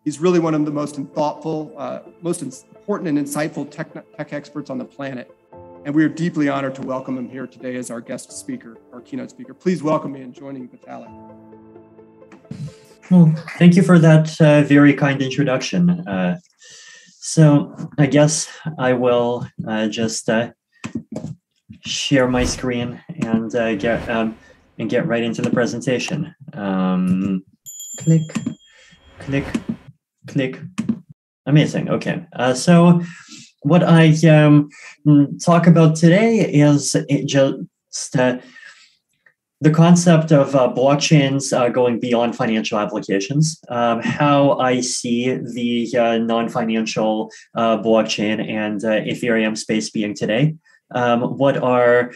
He's really one of the most thoughtful, most important and insightful tech experts on the planet. And we are deeply honored to welcome him here today as our guest speaker, our keynote speaker. Please welcome me in joining Vitalik. Well, thank you for that very kind introduction. So I guess I will just share my screen and get right into the presentation. Click, click, click. Amazing. Okay. So what I talk about today is just the concept of blockchains going beyond financial applications, how I see the non-financial blockchain and Ethereum space being today. What are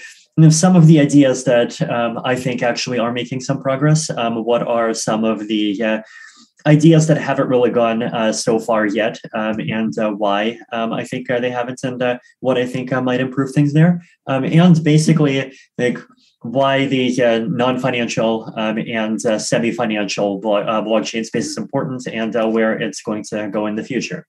some of the ideas that I think actually are making some progress? What are some of the ideas that haven't really gone so far yet, and why I think they haven't, and what I think might improve things there, and basically like why the non-financial and semi-financial blockchain space is important and where it's going to go in the future.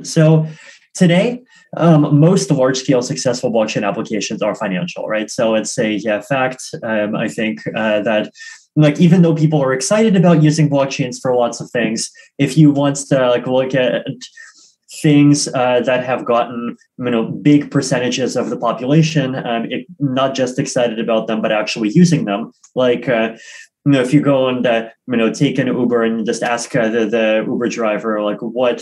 So today, most large-scale successful blockchain applications are financial, right? So it's a fact, I think, that like even though people are excited about using blockchains for lots of things, if you want to like look at things that have gotten big percentages of the population, not just excited about them but actually using them, like if you go and take an Uber and just ask the Uber driver like what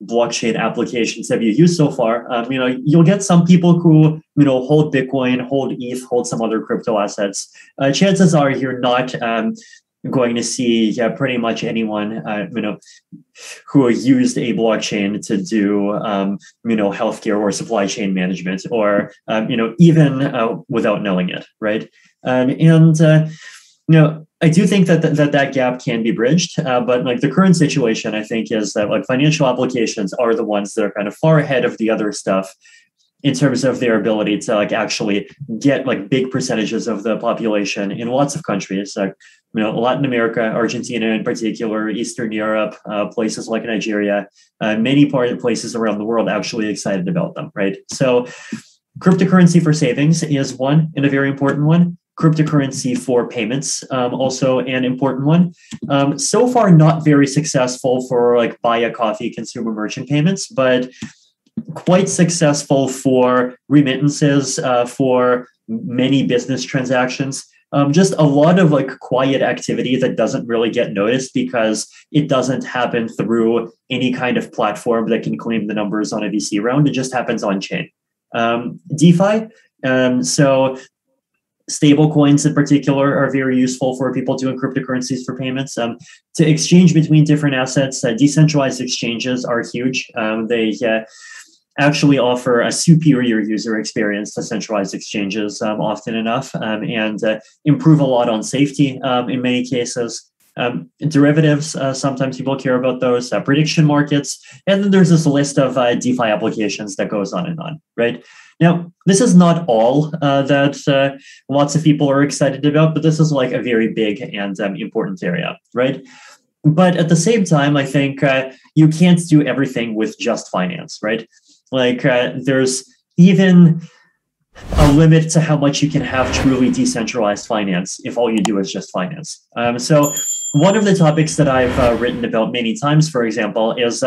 blockchain applications have you used so far, you'll get some people who hold Bitcoin, hold ETH, hold some other crypto assets. Chances are you're not going to see pretty much anyone who used a blockchain to do healthcare or supply chain management, or even without knowing it, right? I do think that gap can be bridged, but like the current situation, I think, is that like financial applications are the ones that are kind of far ahead of the other stuff in terms of their ability to like actually get like big percentages of the population in lots of countries, like Latin America, Argentina in particular, Eastern Europe, places like Nigeria, many places around the world actually excited about them, right? So cryptocurrency for savings is one, and a very important one. Cryptocurrency for payments, also an important one. So far, not very successful for like buy a coffee consumer merchant payments, but quite successful for remittances, for many business transactions. Just a lot of like quiet activity that doesn't really get noticed because it doesn't happen through any kind of platform that can claim the numbers on a VC round. It just happens on chain. DeFi, so stable coins in particular are very useful for people doing cryptocurrencies for payments. To exchange between different assets, decentralized exchanges are huge. They actually offer a superior user experience to centralized exchanges often enough, and improve a lot on safety in many cases. Derivatives, sometimes people care about those, prediction markets, and then there's this list of DeFi applications that goes on and on, right? Now, this is not all that lots of people are excited about, but this is like a very big and important area, right? But at the same time, I think you can't do everything with just finance, right? Like there's even a limit to how much you can have truly decentralized finance if all you do is just finance. So one of the topics that I've written about many times, for example, is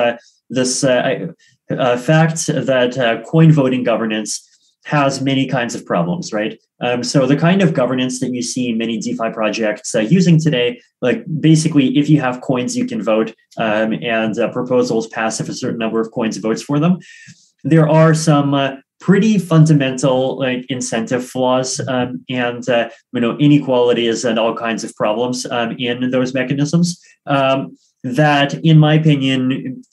this fact that coin voting governance has many kinds of problems, right? So the kind of governance that you see many DeFi projects using today, like basically if you have coins, you can vote, and proposals pass if a certain number of coins votes for them. There are some pretty fundamental like incentive flaws and inequalities and all kinds of problems in those mechanisms that, in my opinion,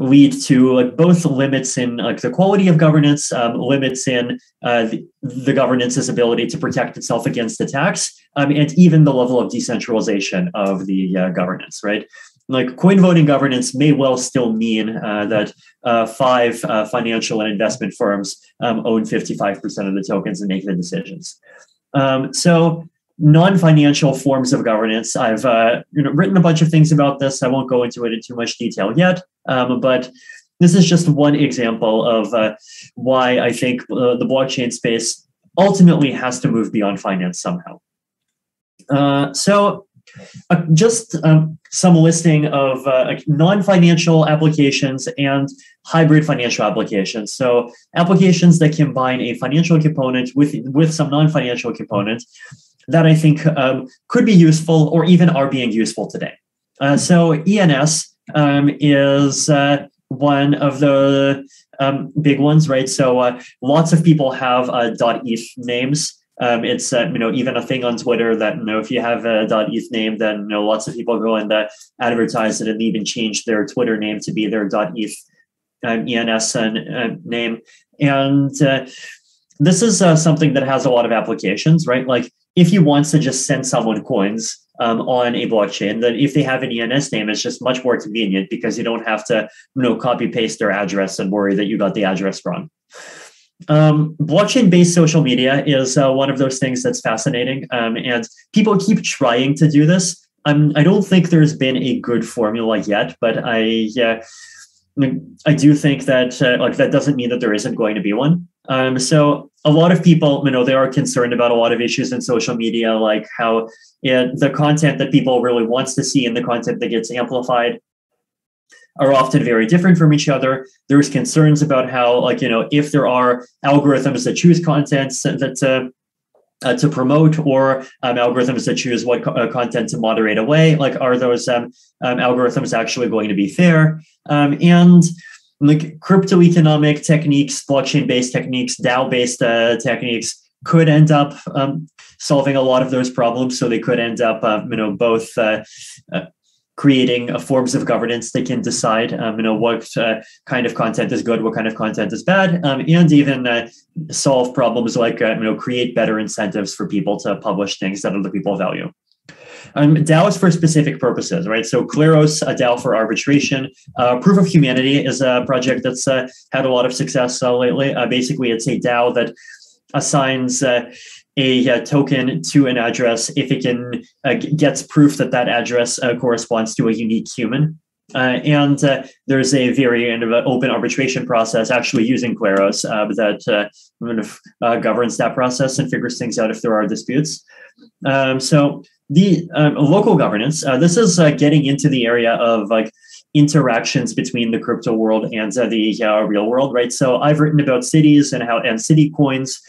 lead to like both limits in like the quality of governance, limits in the governance's ability to protect itself against attacks, and even the level of decentralization of the governance, right? Like coin voting governance may well still mean that 5 financial and investment firms own 55% of the tokens and make the decisions. So non-financial forms of governance. I've written a bunch of things about this. I won't go into it in too much detail yet, but this is just one example of why I think the blockchain space ultimately has to move beyond finance somehow. Just some listing of non-financial applications and hybrid financial applications. So applications that combine a financial component with some non-financial component that I think could be useful or even are being useful today. So ENS is one of the big ones, right? So lots of people have .eth names. It's even a thing on Twitter that if you have a .eth name, then lots of people go and advertise it and even change their Twitter name to be their .eth ENS name. And this is something that has a lot of applications, right? Like if you want to just send someone coins on a blockchain, then if they have an ENS name, it's just much more convenient because you don't have to copy paste their address and worry that you got the address wrong. Blockchain-based social media is one of those things that's fascinating, and people keep trying to do this. I don't think there's been a good formula yet, but I do think that that doesn't mean that there isn't going to be one. So a lot of people, they are concerned about a lot of issues in social media, like how the content that people really wants to see and the content that gets amplified are often very different from each other. There's concerns about how, if there are algorithms that choose content to promote, or algorithms that choose what content to moderate away, are those algorithms actually going to be fair? And crypto economic techniques, blockchain-based techniques, DAO-based techniques could end up solving a lot of those problems. So they could end up, both creating forms of governance that can decide, what kind of content is good, what kind of content is bad, and even solve problems like, create better incentives for people to publish things that other people value. DAOs for specific purposes, right? So Kleros, a DAO for arbitration. Proof of Humanity is a project that's had a lot of success lately. Basically, it's a DAO that assigns a token to an address if it can gets proof that that address corresponds to a unique human. And there's a very open arbitration process actually using Kleros that governs that process and figures things out if there are disputes. So the local governance, this is getting into the area of interactions between the crypto world and the real world, right? So I've written about cities and city coins.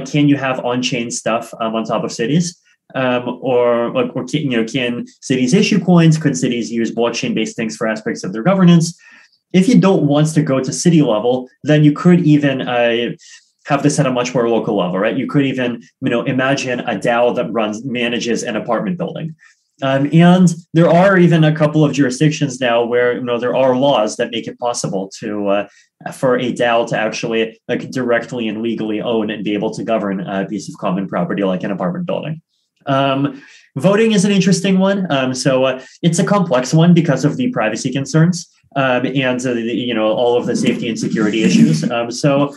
Can you have on-chain stuff on top of cities? Or can cities issue coins? Could cities use blockchain-based things for aspects of their governance? If you don't want to go to city level, then you could even have this at a much more local level, right? You could even, imagine a DAO that manages an apartment building. And there are even a couple of jurisdictions now where there are laws that make it possible to for a DAO to actually directly and legally own and be able to govern a piece of common property like an apartment building. Voting is an interesting one. So it's a complex one because of the privacy concerns and all of the safety and security issues. So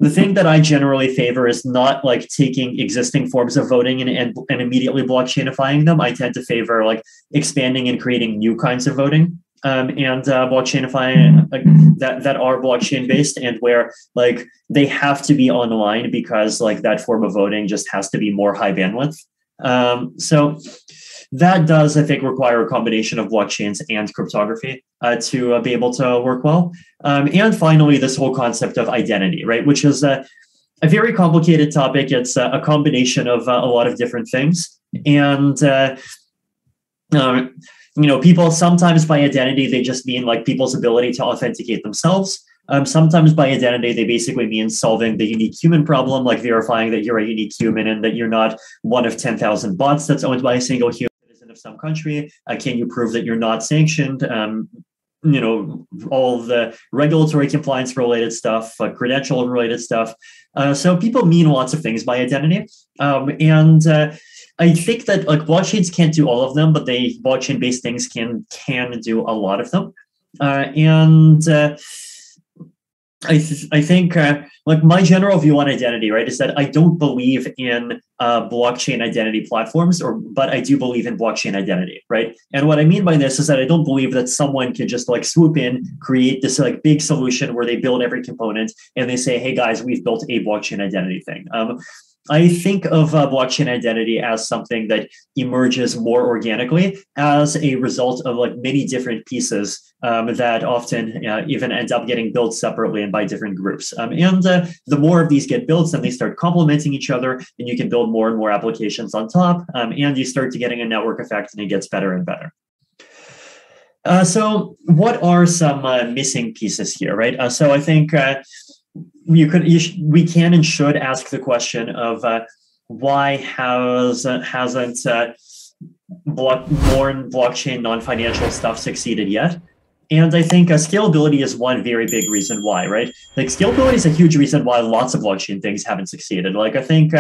the thing that I generally favor is not taking existing forms of voting and immediately blockchainifying them. I tend to favor expanding and creating new kinds of voting and blockchainifying that are blockchain based and where they have to be online because that form of voting just has to be more high bandwidth. So that does, I think, require a combination of blockchains and cryptography to be able to work well. And finally, this whole concept of identity, right, which is a very complicated topic. It's a combination of a lot of different things. And, people sometimes by identity, they just mean people's ability to authenticate themselves. Sometimes by identity, they basically mean solving the unique human problem, like verifying that you're a unique human and that you're not one of 10,000 bots that's owned by a single human citizen of some country. Can you prove that you're not sanctioned? All the regulatory compliance related stuff, credential related stuff. So people mean lots of things by identity. And I think that blockchains can't do all of them, but blockchain based things can do a lot of them. I think like my general view on identity, right, is that I don't believe in blockchain identity platforms, but I do believe in blockchain identity, right? And what I mean by this is that I don't believe that someone can just like swoop in, create this like big solution where they build every component and they say, hey guys, we've built a blockchain identity thing. I think of blockchain identity as something that emerges more organically as a result of like many different pieces that often even end up getting built separately and by different groups. And the more of these get built, then they start complementing each other, and you can build more and more applications on top, and you start to getting a network effect, and it gets better and better. So what are some missing pieces here, right? So I think we can and should ask the question of why hasn't blockchain non-financial stuff succeeded yet? And I think scalability is one very big reason why, right? Like scalability is a huge reason why lots of blockchain things haven't succeeded. Like I think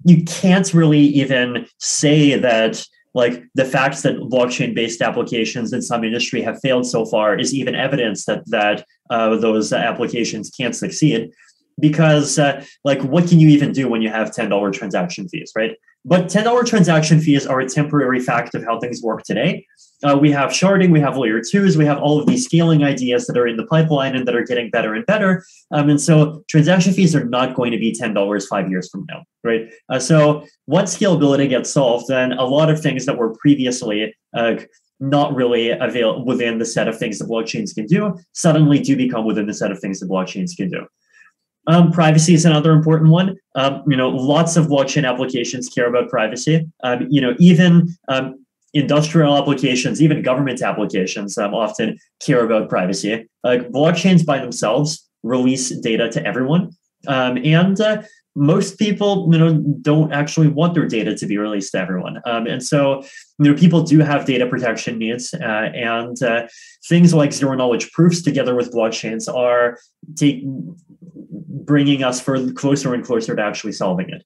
you can't really even say that like the fact that blockchain-based applications in some industry have failed so far is even evidence that those applications can't succeed, because like what can you even do when you have $10 transaction fees, right? But $10 transaction fees are a temporary fact of how things work today. We have sharding, we have layer twos, we have all of these scaling ideas that are in the pipeline and that are getting better and better. And so transaction fees are not going to be $10 5 years from now, right? So once scalability gets solved, then a lot of things that were previously not really available within the set of things that blockchains can do suddenly do become within the set of things that blockchains can do. Privacy is another important one. Lots of blockchain applications care about privacy. Even industrial applications, even government applications often care about privacy. Like blockchains by themselves release data to everyone. And most people, don't actually want their data to be released to everyone. And so, people do have data protection needs, and things like zero knowledge proofs together with blockchains are bringing us closer and closer to actually solving it.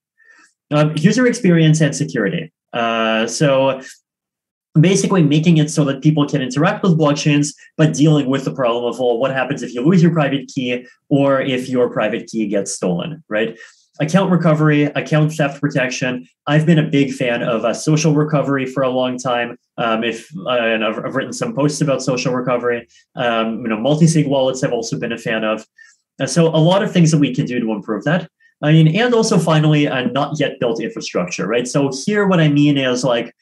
User experience and security. So basically making it so that people can interact with blockchains, but dealing with the problem of, well, what happens if you lose your private key or if your private key gets stolen, right? Account recovery, account theft protection. I've been a big fan of social recovery for a long time. And I've written some posts about social recovery. Multi-sig wallets I've also been a fan of. So a lot of things that we can do to improve that. And also finally, not yet built infrastructure, right? So here what I mean is like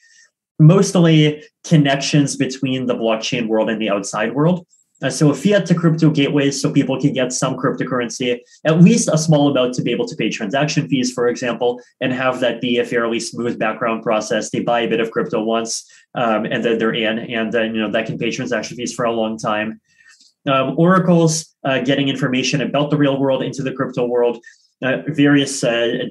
mostly connections between the blockchain world and the outside world. So fiat to crypto gateways so people can get some cryptocurrency, at least a small amount to be able to pay transaction fees, for example, and have that be a fairly smooth background process. They buy a bit of crypto once and then they're in, and then that can pay transaction fees for a long time. Oracles, getting information about the real world into the crypto world, various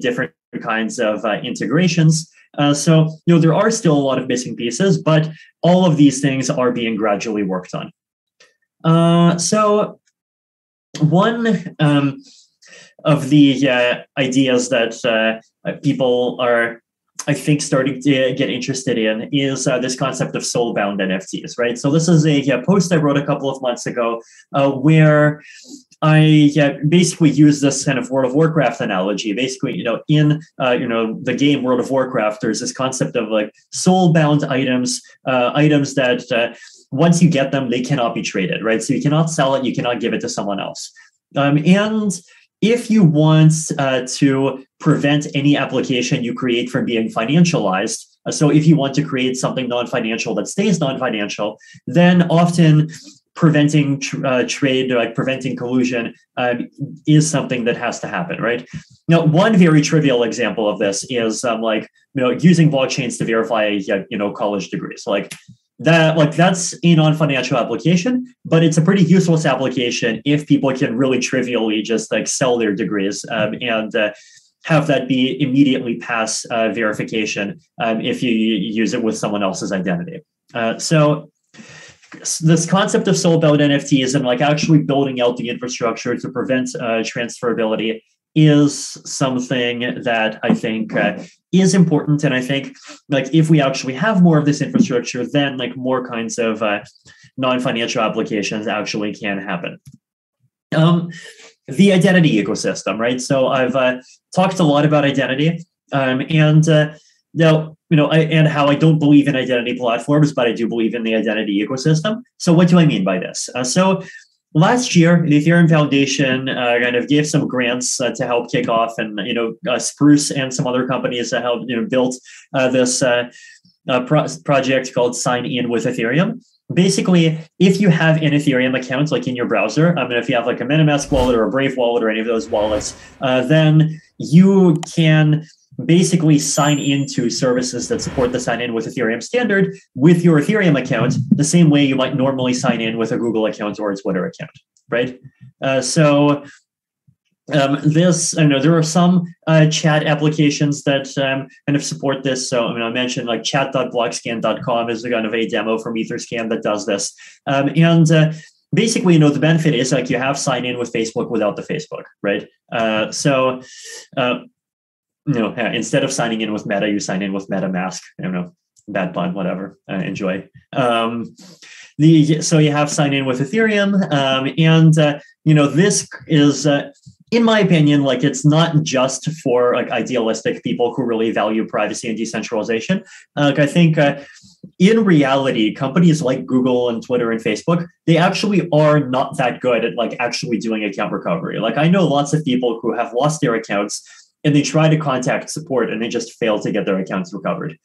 different kinds of integrations. So there are still a lot of missing pieces, but all of these things are being gradually worked on. So one of the ideas that people are, I think, starting to get interested in is this concept of soul-bound NFTs, right? So this is a post I wrote a couple of months ago where I basically use this kind of World of Warcraft analogy. Basically, in the game World of Warcraft, there's this concept of like soul-bound items, items that once you get them, they cannot be traded, right? So you cannot sell it, you cannot give it to someone else. And if you want to prevent any application you create from being financialized, so if you want to create something non-financial that stays non-financial, then often preventing trade, like preventing collusion, is something that has to happen, right? Now, one very trivial example of this is using blockchains to verify, college degrees. That's a non-financial application, but it's a pretty useless application if people can really trivially just sell their degrees and have that be immediately pass verification if you use it with someone else's identity. So this concept of soul-bound NFTs and actually building out the infrastructure to prevent transferability is something that I think is important. And I think if we actually have more of this infrastructure, then more kinds of non-financial applications actually can happen. The identity ecosystem, right? So I've talked a lot about identity, and now, and how I don't believe in identity platforms, but I do believe in the identity ecosystem. So what do I mean by this? So last year, the Ethereum Foundation kind of gave some grants to help kick off, and Spruce and some other companies that helped built this project called Sign In with Ethereum. Basically, if you have an Ethereum account, like in your browser, if you have like a MetaMask wallet or a Brave wallet or any of those wallets, then you can basically sign into services that support the sign in with Ethereum standard with your Ethereum account, the same way you might normally sign in with a Google account or a Twitter account, right? There are some chat applications that kind of support this. So I mentioned like chat.blockscan.com is a kind of a demo from Etherscan that does this. Basically, the benefit is like you have sign in with Facebook without the Facebook, right? Instead of signing in with Meta, you sign in with MetaMask. I don't know, bad pun, whatever. Enjoy. So you have sign in with Ethereum, this is, in my opinion, like it's not just for like idealistic people who really value privacy and decentralization. I think in reality, companies like Google and Twitter and Facebook, they actually are not that good at like actually doing account recovery. Like I know lots of people who have lost their accounts and they try to contact support and they just fail to get their accounts recovered.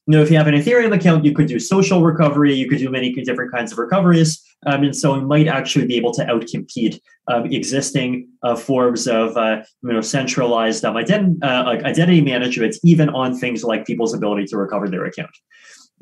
If you have an Ethereum account, you could do social recovery, you could do many different kinds of recoveries. And so you might actually be able to outcompete existing forms of centralized identity management, even on things like people's ability to recover their account.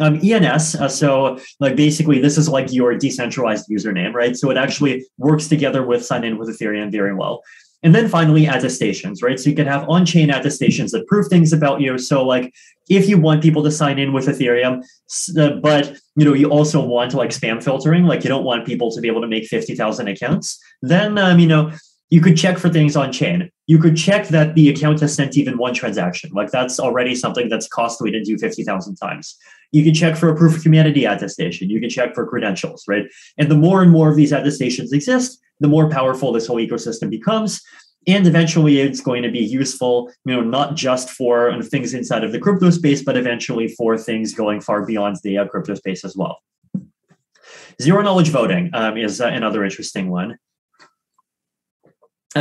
ENS, so like basically this is like your decentralized username, right? So it actually works together with sign in with Ethereum very well. And then finally, attestations, right? So you can have on-chain attestations that prove things about you. So like if you want people to sign in with Ethereum, but you also want like spam filtering, like you don't want people to be able to make 50,000 accounts, then you could check for things on chain. You could check that the account has sent even one transaction. Like that's already something that's costly to do 50,000 times. You can check for a proof of humanity attestation. You can check for credentials, right? And the more and more of these attestations exist, the more powerful this whole ecosystem becomes. And eventually it's going to be useful, not just for things inside of the crypto space, but eventually for things going far beyond the crypto space as well. Zero knowledge voting is another interesting one.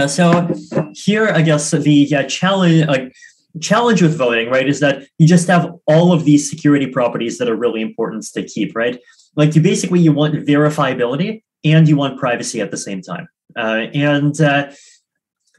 So here, I guess the challenge with voting, right, is that you just have all of these security properties that are really important to keep, right? Like you want verifiability and you want privacy at the same time.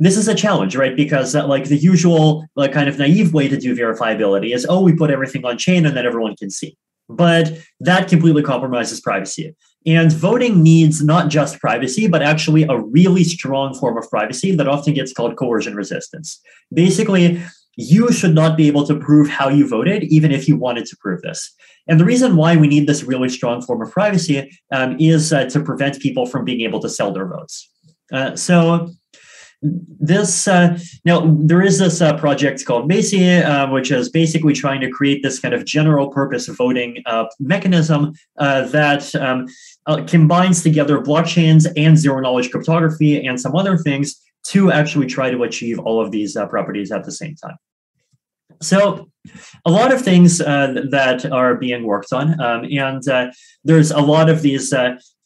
This is a challenge, right? Because like the usual kind of naive way to do verifiability is, we put everything on chain and then everyone can see. But that completely compromises privacy. And voting needs not just privacy, but actually a really strong form of privacy that often gets called coercion resistance. Basically, you should not be able to prove how you voted, even if you wanted to prove this. And the reason why we need this really strong form of privacy is to prevent people from being able to sell their votes. Now there is this project called Macy, which is basically trying to create this kind of general purpose voting mechanism that combines together blockchains and zero knowledge cryptography and some other things to actually try to achieve all of these properties at the same time. So a lot of things that are being worked on, and there's a lot of these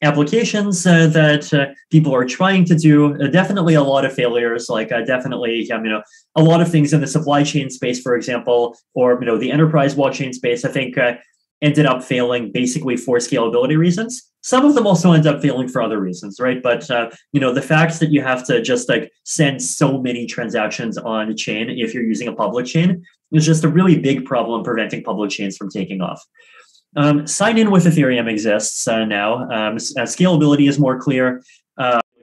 applications that people are trying to do. Definitely a lot of failures, like definitely, a lot of things in the supply chain space, for example, or the enterprise blockchain space, I think ended up failing basically for scalability reasons. Some of them also end up failing for other reasons, right? But the fact that you have to just like send so many transactions on chain if you're using a public chain is just a really big problem preventing public chains from taking off. Sign in with Ethereum exists now. Scalability is more clear.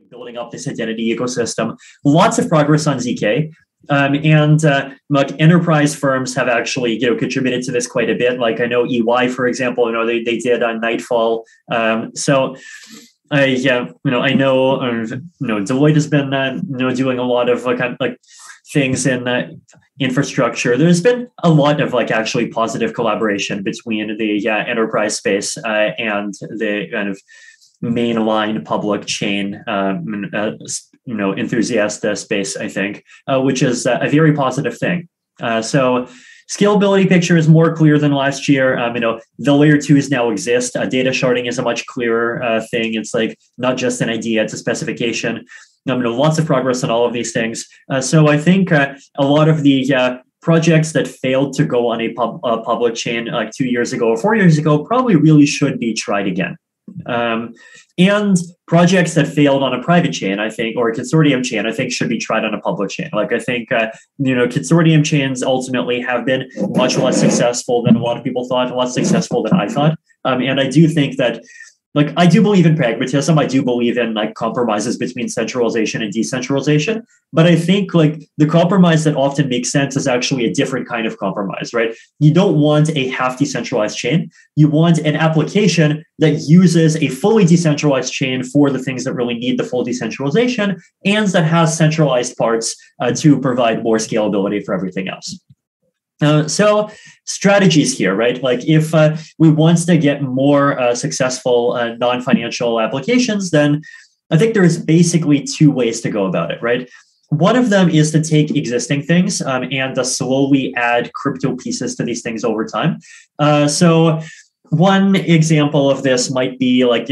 Building up this identity ecosystem. Lots of progress on ZK. Like enterprise firms have actually contributed to this quite a bit. Like I know EY, for example, they did on Nightfall. So I know Deloitte has been doing a lot of like things in infrastructure. There's been a lot of actually positive collaboration between the enterprise space and the kind of mainline public chain enthusiast space, I think, which is a very positive thing. So scalability picture is more clear than last year. The layer twos now exist. Data sharding is a much clearer thing. It's like not just an idea, it's a specification. Lots of progress on all of these things. So I think a lot of the projects that failed to go on a public chain like 2 years ago or 4 years ago probably really should be tried again. And projects that failed on a private chain, I think, or a consortium chain, I think should be tried on a public chain. Like I think, consortium chains ultimately have been much less successful than a lot of people thought, less successful than I thought. And I do think that, like, I do believe in pragmatism. I do believe in like compromises between centralization and decentralization. But I think like the compromise that often makes sense is actually a different kind of compromise, right? You don't want a half decentralized chain. You want an application that uses a fully decentralized chain for the things that really need the full decentralization and that has centralized parts to provide more scalability for everything else. So strategies here, right? Like if we want to get more successful non-financial applications, then I think there's basically two ways to go about it, right? One of them is to take existing things and slowly add crypto pieces to these things over time. So one example of this might be like,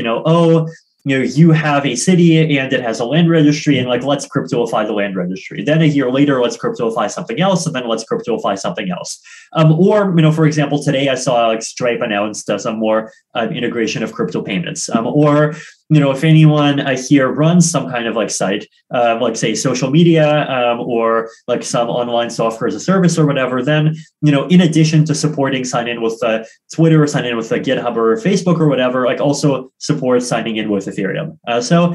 you have a city and it has a land registry and like, let's cryptoify the land registry. Then a year later, let's cryptoify something else. And then let's cryptoify something else. Or, for example, today I saw like Stripe announced some more integration of crypto payments. Or, if anyone here runs some kind of like site, like say social media or like some online software as a service or whatever, then, in addition to supporting sign in with Twitter, sign in with GitHub or Facebook or whatever, like also support signing in with Ethereum. So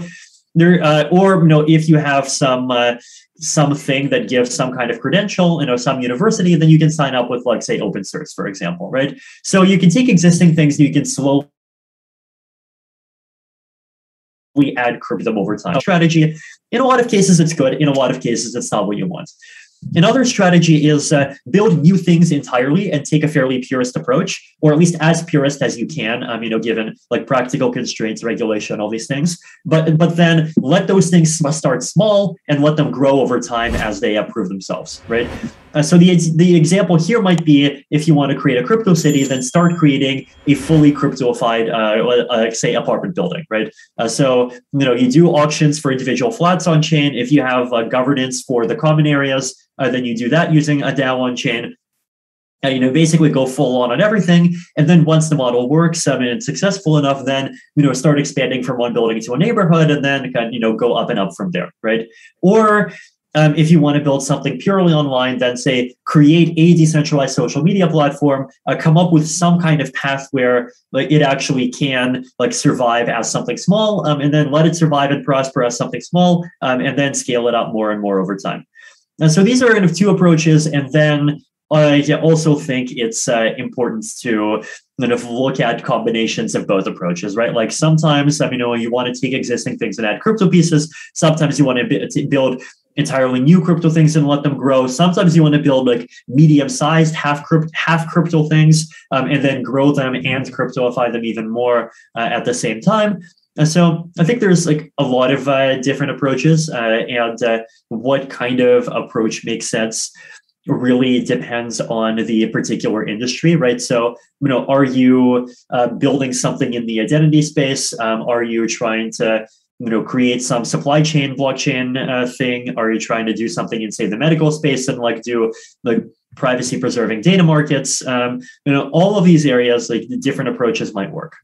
there, if you have something that gives some kind of credential, some university, then you can sign up with like say open source, for example, right? So you can take existing things and you can slowly add crypto over time. Strategy, in a lot of cases, it's good. In a lot of cases, it's not what you want. Another strategy is build new things entirely and take a fairly purist approach, or at least as purist as you can, given like practical constraints, regulation, all these things. But then let those things start small and let them grow over time as they prove themselves, right? So the example here might be if you want to create a crypto city, then start creating a fully cryptoified, say, apartment building, right? So you do auctions for individual flats on chain. If you have governance for the common areas, then you do that using a DAO on chain. Basically go full on everything. And then once the model works and it's successful enough, then, start expanding from one building to a neighborhood and then go up and up from there, right? Or if you want to build something purely online, then say create a decentralized social media platform, come up with some kind of path where like it actually can like survive as something small, and then let it survive and prosper as something small, and then scale it up more and more over time. And so these are kind of two approaches, and then I also think it's important to kind of look at combinations of both approaches, right? Like sometimes, you want to take existing things and add crypto pieces. Sometimes you want to build entirely new crypto things and let them grow. Sometimes you want to build like medium-sized half crypto things and then grow them and cryptoify them even more at the same time. So I think there's like a lot of different approaches, and what kind of approach makes sense really depends on the particular industry, right? So, are you building something in the identity space? Are you trying to create some supply chain blockchain thing? Are you trying to do something in, say, the medical space and like do like privacy preserving data markets? All of these areas, like the different approaches might work.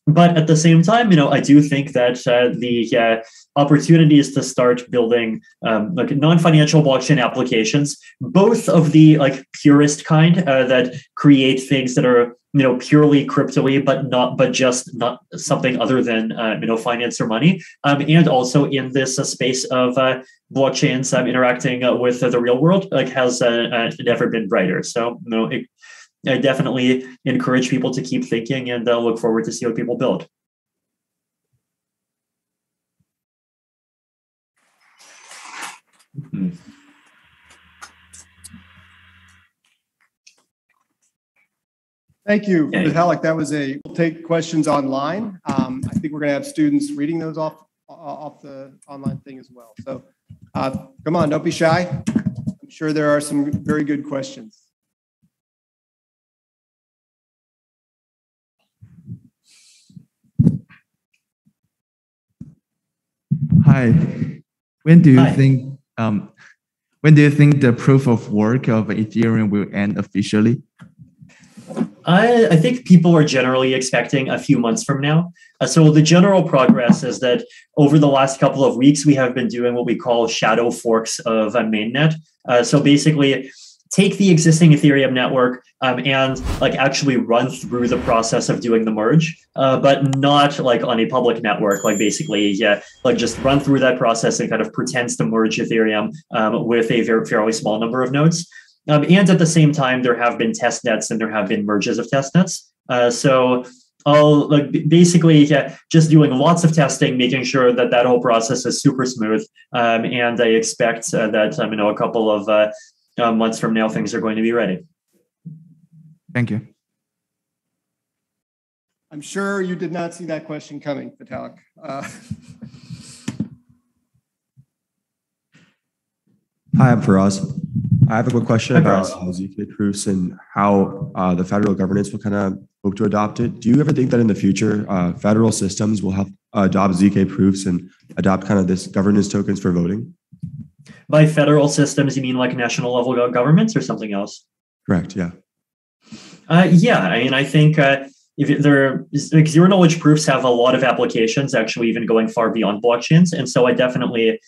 But at the same time, I do think that the opportunities to start building like non-financial blockchain applications, both of the like purist kind that create things that are purely crypto-y, but just not something other than finance or money, and also in this space of blockchains interacting with the real world, like has never been brighter. So I definitely encourage people to keep thinking and look forward to see what people build. Mm-hmm. Thank you, Vitalik. We'll take questions online. I think we're going to have students reading those off the online thing as well. So come on, don't be shy. I'm sure there are some very good questions. Hi. When do you think the proof of work of Ethereum will end officially? I think people are generally expecting a few months from now. So the general progress is that over the last couple of weeks, we have been doing what we call shadow forks of mainnet. So basically, take the existing Ethereum network and like actually run through the process of doing the merge, but not like on a public network. Like basically, like just run through that process and kind of pretends to merge Ethereum with a fairly small number of nodes. And at the same time, there have been test nets and there have been merges of test nets. So I'll basically just doing lots of testing, making sure that that whole process is super smooth. And I expect that a couple of months from now, things are going to be ready. Thank you. I'm sure you did not see that question coming, Vitalik. Hi, I'm Faraz. I have a quick question about ZK proofs and how the federal governance will kind of hope to adopt it. Do you ever think that in the future, federal systems will have adopt ZK proofs and adopt kind of this governance tokens for voting? By federal systems, you mean like national level governments or something else? Correct, yeah. Yeah, I mean, I think if there like zero knowledge proofs have a lot of applications, actually even going far beyond blockchains. And so I definitely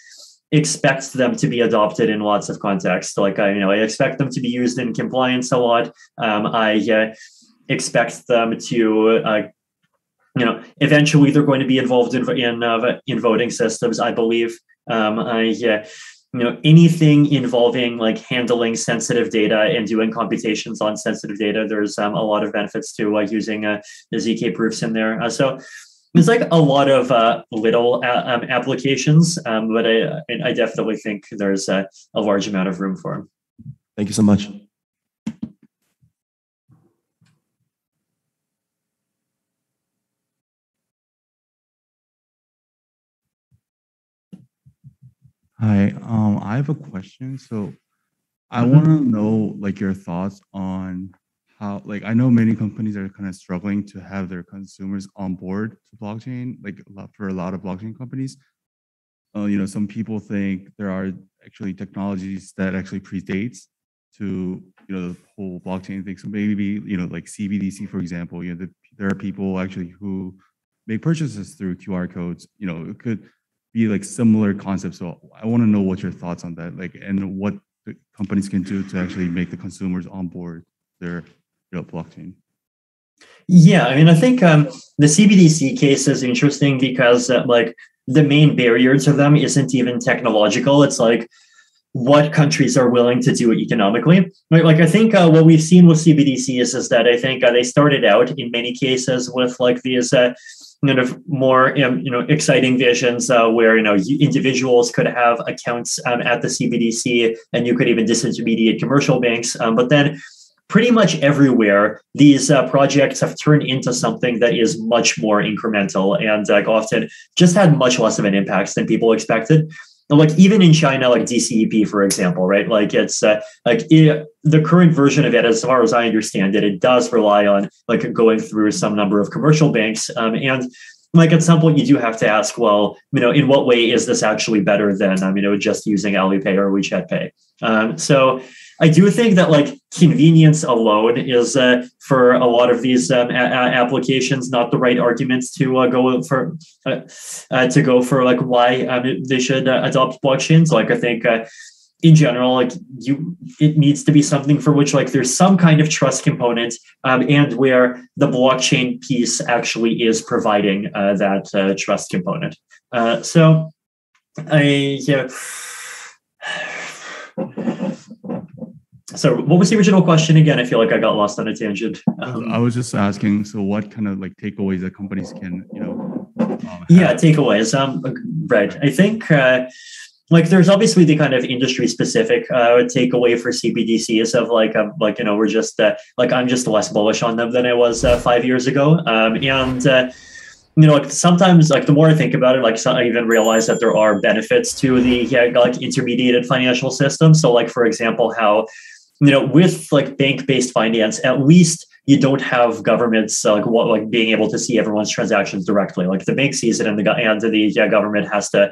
expect them to be adopted in lots of contexts. Like, I expect them to be used in compliance a lot. I expect them to, eventually they're going to be involved in voting systems, I believe. Anything involving like handling sensitive data and doing computations on sensitive data, there's a lot of benefits to using the ZK proofs in there. So there's like a lot of little applications, but I definitely think there's a large amount of room for them. Thank you so much. Hi, I have a question. So I want to know like your thoughts on how, like, I know many companies are kind of struggling to have their consumers on board to blockchain, like for a lot of blockchain companies. Some people think there are actually technologies that actually predates to, the whole blockchain thing. So maybe, like CBDC, for example, there are people actually who make purchases through QR codes. It could be like similar concepts. So I want to know what your thoughts on that, like, and what the companies can do to actually make the consumers on board their blockchain. Yeah, I mean, I think the CBDC case is interesting because like the main barrier to them isn't even technological. It's like what countries are willing to do it economically. Right? Like I think what we've seen with CBDC is that I think they started out in many cases with like these kind of more exciting visions where individuals could have accounts at the CBDC and you could even disintermediate commercial banks. But then pretty much everywhere, these projects have turned into something that is much more incremental and often just had much less of an impact than people expected. Like even in China, like DCEP, for example, right? Like it's the current version of it, as far as I understand it, it does rely on like going through some number of commercial banks. And like at some point you do have to ask, well, in what way is this actually better than, just using Alipay or WeChat Pay? So I do think that like convenience alone is for a lot of these applications not the right arguments to go for like why they should adopt blockchains. Like I think in general, like it needs to be something for which like there's some kind of trust component and where the blockchain piece actually is providing that trust component. So So what was the original question again? I feel like I got lost on a tangent. I was just asking, so what kind of like takeaways that companies can, takeaways. Right. I think like there's obviously the kind of industry specific takeaway for CBDCs of we're just like I'm just less bullish on them than I was 5 years ago. Like sometimes, like the more I think about it, I even realize that there are benefits to the intermediated financial system. So, like for example, how with like bank-based finance, at least you don't have governments being able to see everyone's transactions directly. Like the bank sees it, and the government has to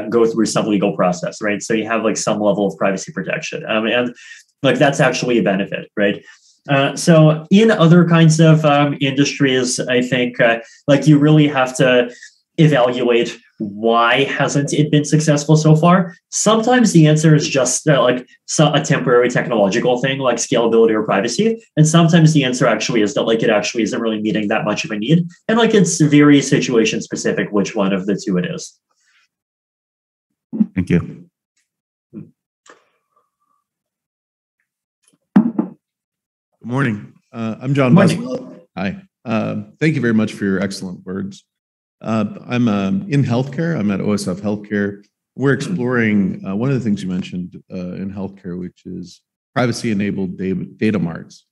go through some legal process, right? So you have like some level of privacy protection, and like that's actually a benefit, right? So in other kinds of industries, I think you really have to evaluate why hasn't it been successful so far. Sometimes the answer is just a temporary technological thing like scalability or privacy, and sometimes the answer actually is that it actually isn't really meeting that much of a need, and it's very situation specific which one of the two it is. Thank you. Good morning. I'm John Buswell. Hi. Thank you very much for your excellent words. I'm in healthcare. I'm at OSF Healthcare. We're exploring one of the things you mentioned in healthcare, which is privacy-enabled data marts.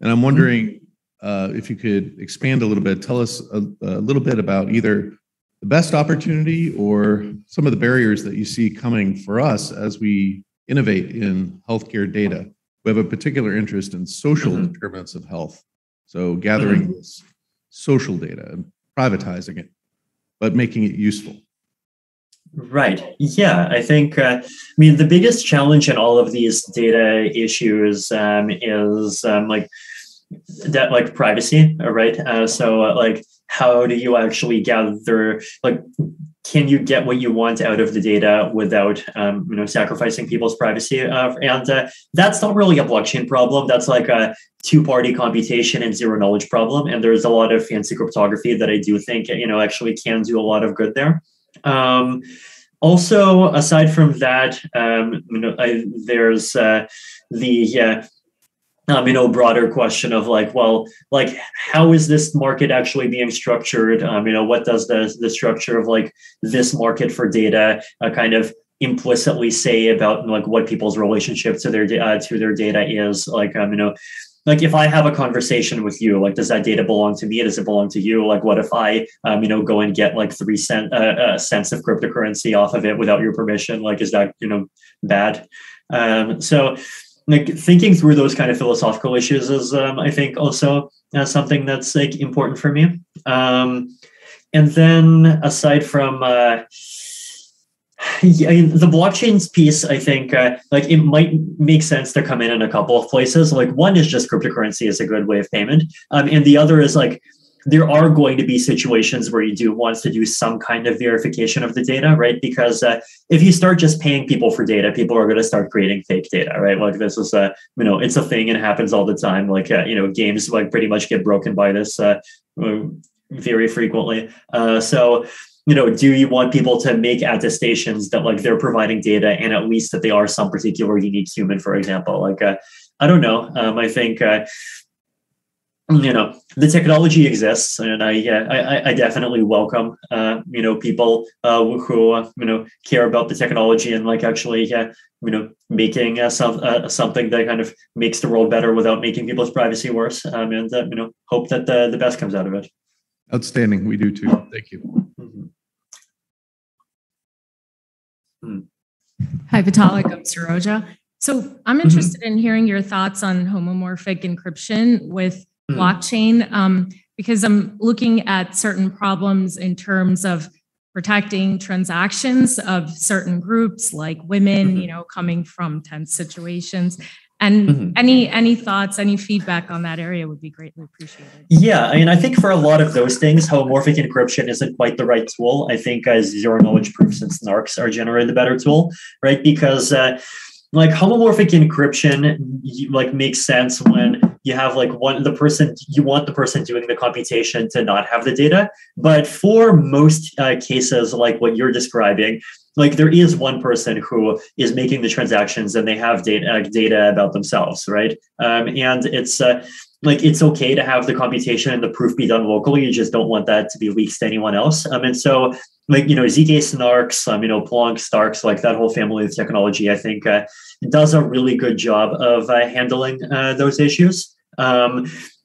And I'm wondering if you could expand a little bit, tell us a little bit about either the best opportunity or some of the barriers that you see coming for us as we innovate in healthcare data. We have a particular interest in social determinants of health. So gathering this social data and privatizing it, but making it useful. Right. Yeah, I think, the biggest challenge in all of these data issues is privacy, right? So how do you actually gather, can you get what you want out of the data without, sacrificing people's privacy? And that's not really a blockchain problem. That's like a two-party computation and zero knowledge problem. And there's a lot of fancy cryptography that I do think, actually can do a lot of good there. Also, aside from that, there's broader question of how is this market actually being structured? What does the structure of this market for data kind of implicitly say about what people's relationship to their data is? If I have a conversation with you, does that data belong to me? Does it belong to you? What if I, go and get 3 cents of cryptocurrency off of it without your permission? Is that, bad? So thinking through those kind of philosophical issues is, I think, also something that's important for me. And then aside from the blockchains piece, I think it might make sense to come in a couple of places. One is just cryptocurrency is a good way of payment, and the other is there are going to be situations where you do want to do some kind of verification of the data, right? Because if you start just paying people for data, people are going to start creating fake data, right? This is it's a thing and it happens all the time. Games pretty much get broken by this very frequently. So do you want people to make attestations that they're providing data and at least that they are some particular unique human, for example? I don't know. I think the technology exists, and I definitely welcome people who care about the technology and actually making something that kind of makes the world better without making people's privacy worse, and hope that the best comes out of it. Outstanding. We do too. Thank you. Hi, Vitalik. I'm Saroja. So I'm interested in hearing your thoughts on homomorphic encryption with blockchain, because I'm looking at certain problems in terms of protecting transactions of certain groups like women, coming from tense situations. And any thoughts, any feedback on that area would be greatly appreciated. Yeah, I think for a lot of those things, homomorphic encryption isn't quite the right tool. I think zero knowledge proofs and snarks are generally the better tool, right? Because homomorphic encryption makes sense when you have you want the person doing the computation to not have the data. But for most cases, like what you're describing, there is one person who is making the transactions and they have data about themselves, right? And it's it's okay to have the computation and the proof be done locally. You just don't want that to be leaked to anyone else. And so like, ZK snarks, Plonk, Starks, like that whole family of technology, I think does a really good job of handling those issues.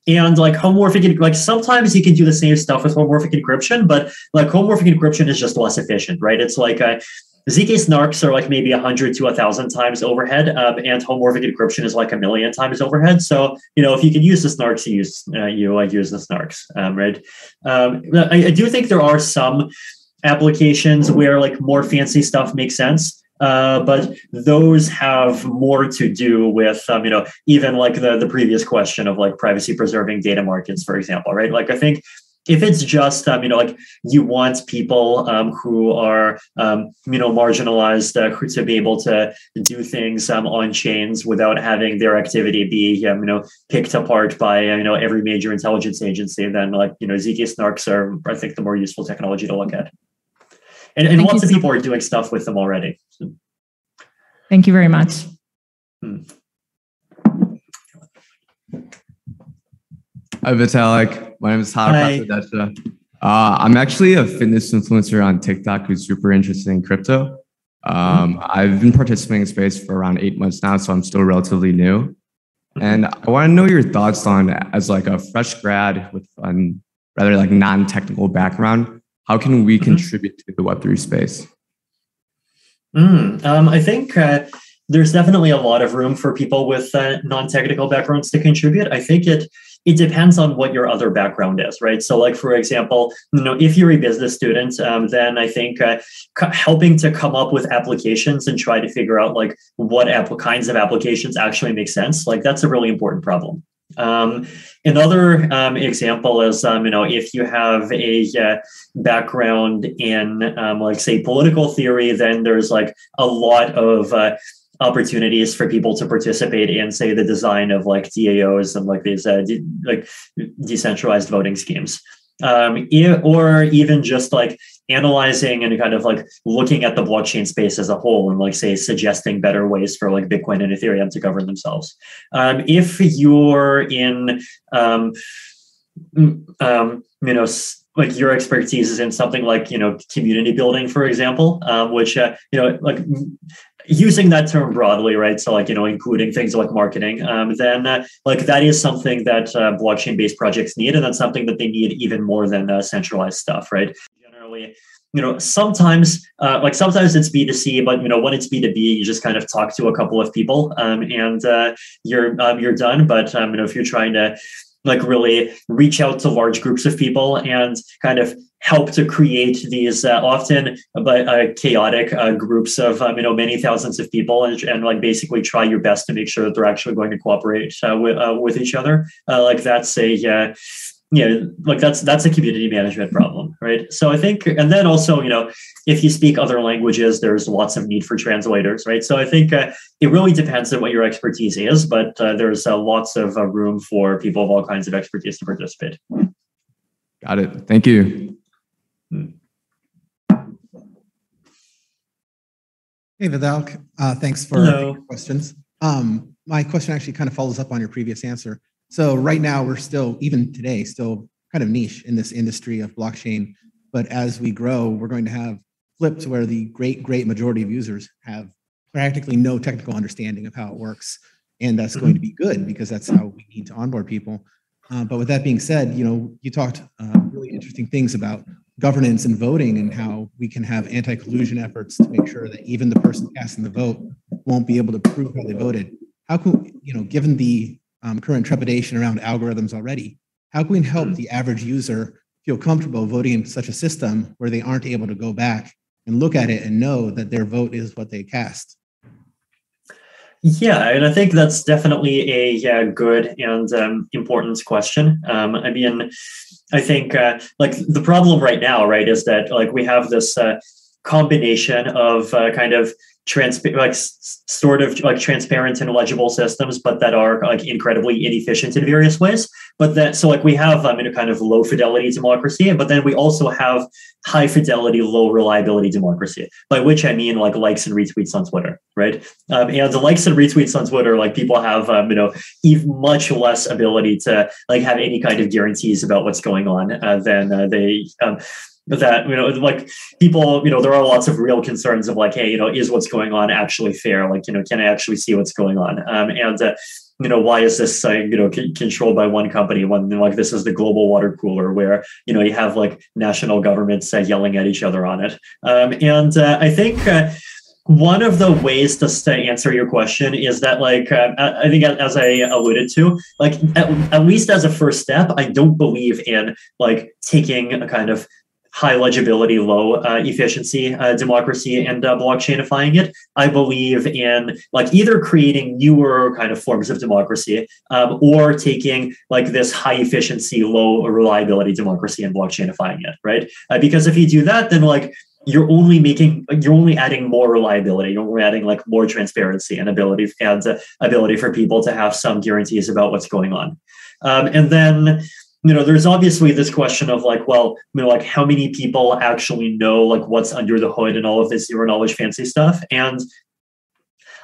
And like homomorphic, like sometimes you can do the same stuff with homomorphic encryption, but like homomorphic encryption is just less efficient, right? It's like ZK snarks are like maybe 100 to 1,000 times overhead, and homomorphic encryption is like 1,000,000 times overhead. So, if you can use the snarks, you use the snarks, right? I do think there are some applications where like more fancy stuff makes sense. But those have more to do with, even like the previous question of like privacy preserving data markets, for example, right? Like I think if it's just, like you want people who are, marginalized to be able to do things on chains without having their activity be, picked apart by, every major intelligence agency, then like, ZK snarks are, I think, the more useful technology to look at. And lots of people are doing stuff with them already. Thank you very much. Hi, Vitalik. My name is Tyler. I'm actually a fitness influencer on TikTok who's super interested in crypto. I've been participating in space for around 8 months now, so I'm still relatively new. And I want to know your thoughts on, as like a fresh grad with a rather like non-technical background, how can we contribute to the Web3 space? I think there's definitely a lot of room for people with non-technical backgrounds to contribute. I think it depends on what your other background is, right? So like, for example, if you're a business student, then I think helping to come up with applications and try to figure out like what kinds of applications actually make sense, like that's a really important problem. Another example is, if you have a background in, like, say, political theory, then there's like a lot of opportunities for people to participate in, say, the design of like DAOs and like these like decentralized voting schemes, or even just like analyzing and kind of like looking at the blockchain space as a whole and like, say, suggesting better ways for like Bitcoin and Ethereum to govern themselves. If you're in, like your expertise is in something like, community building, for example, which, like using that term broadly, right? So like, including things like marketing, then like that is something that blockchain-based projects need. And that's something that they need even more than centralized stuff, right? Generally, sometimes it's B2C, but when it's B2B, you just kind of talk to a couple of people and you're done. But if you're trying to like really reach out to large groups of people and kind of help to create these often chaotic groups of many thousands of people, and like basically try your best to make sure that they're actually going to cooperate with each other. Like that's a like that's a community management problem, right? So I think, and then also, if you speak other languages, there's lots of need for translators, right? So I think it really depends on what your expertise is, but there's lots of room for people of all kinds of expertise to participate. Got it. Thank you. Hey, Vitalik. Thanks for your questions. My question actually kind of follows up on your previous answer. So right now, we're still, even today, still kind of niche in this industry of blockchain. But as we grow, we're going to have flipped where the great majority of users have practically no technical understanding of how it works. And that's going to be good because that's how we need to onboard people. But with that being said, you talked really interesting things about governance and voting and how we can have anti-collusion efforts to make sure that even the person casting the vote won't be able to prove how they voted. How can, given the current trepidation around algorithms already, how can we help the average user feel comfortable voting in such a system where they aren't able to go back and look at it and know that their vote is what they cast? Yeah, and I think that's definitely a good and important question. I mean, I think like the problem right now, right, is that like we have this combination of kind of sort of transparent and legible systems, but that are like incredibly inefficient in various ways. But that, so like we have a kind of low fidelity democracy, but then we also have high fidelity, low reliability democracy, by which I mean like likes and retweets on Twitter, right? And the likes and retweets on Twitter, like people have, even much less ability to like have any kind of guarantees about what's going on than they that, like people, there are lots of real concerns of like, hey, is what's going on actually fair? Like, can I actually see what's going on? Why is this, controlled by one company when like this is the global water cooler where, you have like national governments yelling at each other on it. I think one of the ways to answer your question is that, like, I think as I alluded to, like, at least as a first step, I don't believe in like taking a kind of high legibility, low efficiency democracy and blockchainifying it. I believe in like either creating newer kind of forms of democracy or taking like this high efficiency, low reliability democracy and blockchainifying it, right? Because if you do that, then like you're only adding more reliability, you're only adding like more transparency and ability for people to have some guarantees about what's going on. And then there's obviously this question of like, well, like how many people actually know like what's under the hood and all of this zero knowledge fancy stuff. And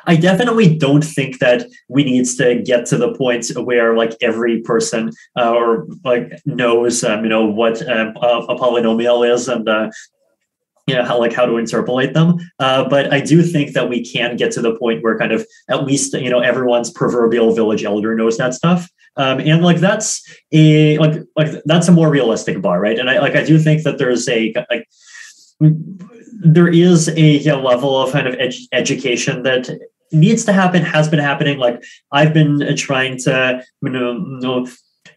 I definitely don't think that we need to get to the point where like every person or like knows, what a polynomial is and how to interpolate them. But I do think that we can get to the point where kind of at least, everyone's proverbial village elder knows that stuff. And like that's that's a more realistic bar, right? And I do think that there is a level of kind of education that needs to happen, has been happening. Like I've been trying to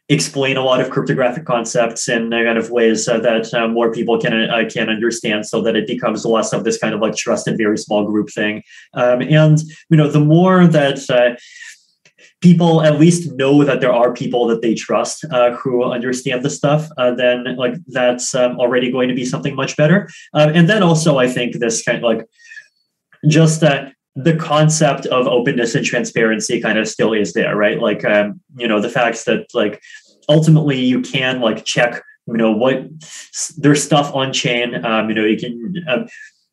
explain a lot of cryptographic concepts in kind of ways that more people can understand, so that it becomes less of this kind of like trust in very small group thing. And the more that people at least know that there are people that they trust who understand the stuff, then like that's already going to be something much better. And then also I think this kind of like just the concept of openness and transparency kind of still is there, right? Like, the facts that like ultimately you can like check, what there's stuff on chain, you can,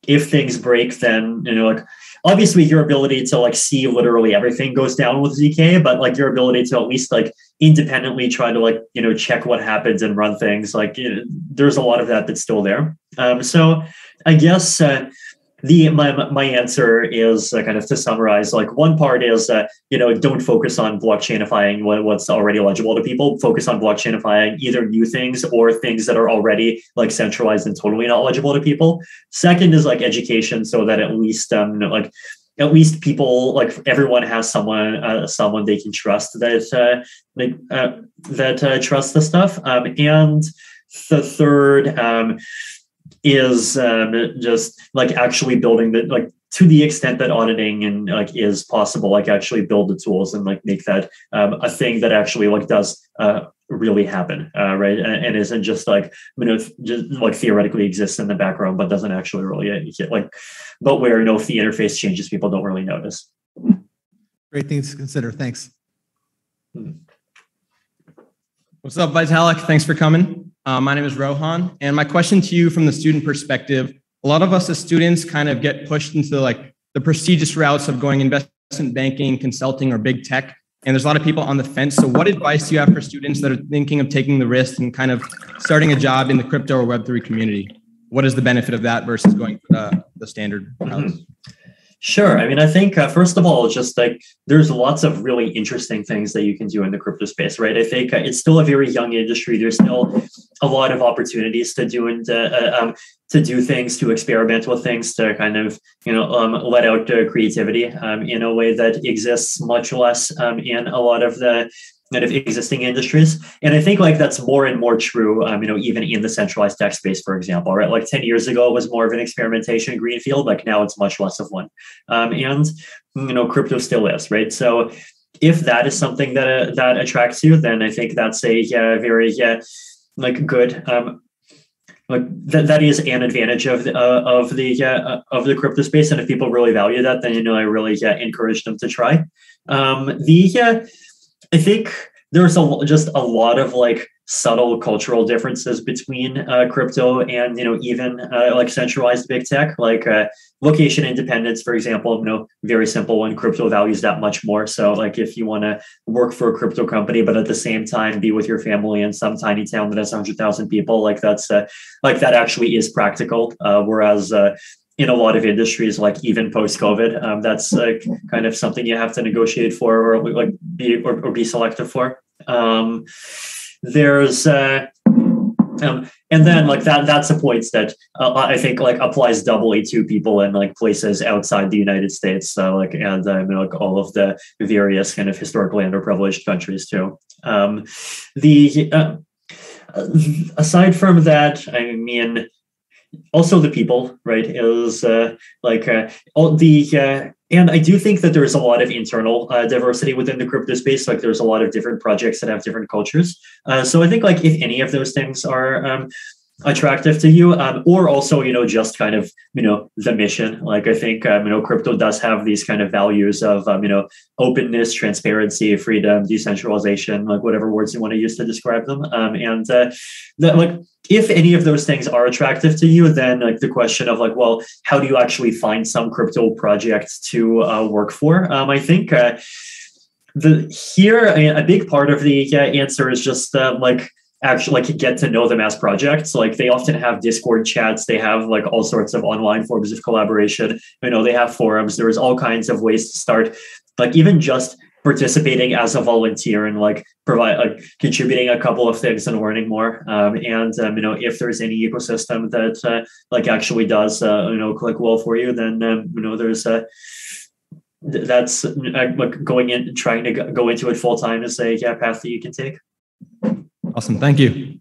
if things break, then, like, obviously your ability to like see literally everything goes down with ZK, but like your ability to at least like independently try to like, check what happens and run things, like there's a lot of that's still there. So I guess my answer is kind of to summarize, like one part is don't focus on blockchainifying what's already legible to people. Focus on blockchainifying either new things or things that are already like centralized and totally not legible to people. Second is like education, so that at least at least people, like everyone has someone they can trust that trusts the stuff. And the third is just like actually building the, like, to the extent that auditing and like is possible, like actually build the tools and like make that a thing that actually like does really happen, right? And isn't just like, just like theoretically exists in the background, but doesn't actually really like, but where, if the interface changes, people don't really notice. Great things to consider. Thanks. What's up, Vitalik? Thanks for coming. My name is Rohan, and my question to you from the student perspective, a lot of us as students kind of get pushed into like the prestigious routes of going investment banking, consulting, or big tech. And there's a lot of people on the fence. So what advice do you have for students that are thinking of taking the risk and kind of starting a job in the crypto or Web3 community? What is the benefit of that versus going for the standard routes? Sure. I mean, I think, first of all, just like there's lots of really interesting things that you can do in the crypto space, right? I think it's still a very young industry. There's still a lot of opportunities to do and to do things, to experiment with things, to kind of, let out creativity in a way that exists much less in a lot of the kind of existing industries. And I think like that's more and more true, even in the centralized tech space, for example, right? Like 10 years ago, it was more of an experimentation greenfield, like now it's much less of one. And crypto still is, right? So if that is something that attracts you, then I think that's a very like good, like that is an advantage of the crypto space. And if people really value that, then, I really encourage them to try. I think there's just a lot of like subtle cultural differences between crypto and, even like centralized big tech, like location independence, for example, very simple one. Crypto values that much more. So like if you want to work for a crypto company, but at the same time be with your family in some tiny town that has 100,000 people, like that's like that actually is practical. Whereas in a lot of industries, like even post-COVID, that's like kind of something you have to negotiate for, or like be selective for. There's and then like that's a point that I think like applies doubly to people in like places outside the United States, like and like all of the various kind of historically underprivileged countries too. Aside from that, I mean, also the people, right, is all the and I do think that there's a lot of internal diversity within the crypto space. Like there's a lot of different projects that have different cultures. So I think like if any of those things are attractive to you, or also, just kind of, the mission. Like I think, crypto does have these kind of values of, openness, transparency, freedom, decentralization, like whatever words you want to use to describe them. And that like, if any of those things are attractive to you, then like the question of like, well, how do you actually find some crypto projects to work for? I think a big part of the answer is just actually like get to know them as projects. Like they often have Discord chats, they have like all sorts of online forms of collaboration. They have forums. There's all kinds of ways to start, like even just participating as a volunteer and like contributing a couple of things and learning more. If there's any ecosystem that like actually does click well for you, then there's that's like trying to go into it full time is a path that you can take. Awesome, thank you.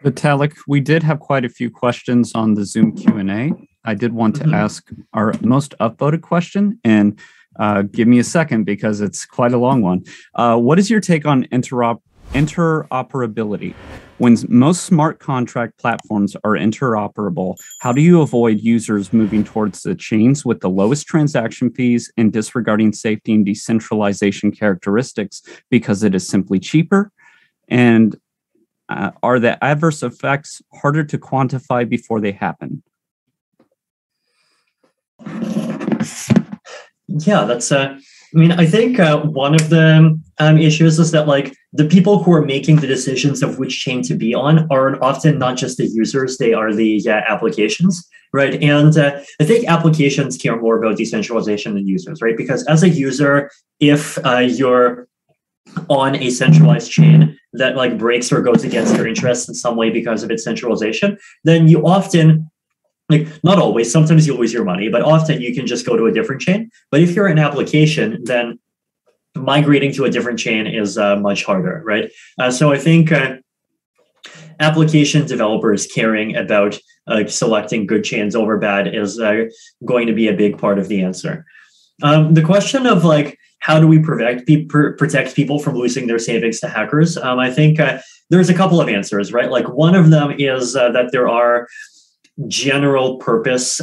Vitalik, we did have quite a few questions on the Zoom Q&A. I did want to ask our most upvoted question, and give me a second because it's quite a long one. What is your take on interoperability? When most smart contract platforms are interoperable, how do you avoid users moving towards the chains with the lowest transaction fees and disregarding safety and decentralization characteristics because it is simply cheaper? And are the adverse effects harder to quantify before they happen? Yeah, that's I think one of the issues is that like the people who are making the decisions of which chain to be on are often not just the users, they are the applications, right? And I think applications care more about decentralization than users, right? Because as a user, if you're on a centralized chain that like breaks or goes against your interests in some way because of its centralization, then you often, like not always, sometimes you lose your money, but often you can just go to a different chain. But if you're an application, then migrating to a different chain is much harder, right? So I think application developers caring about selecting good chains over bad is going to be a big part of the answer. The question of like, how do we protect people from losing their savings to hackers? I think there's a couple of answers, right? Like one of them is that there are general purpose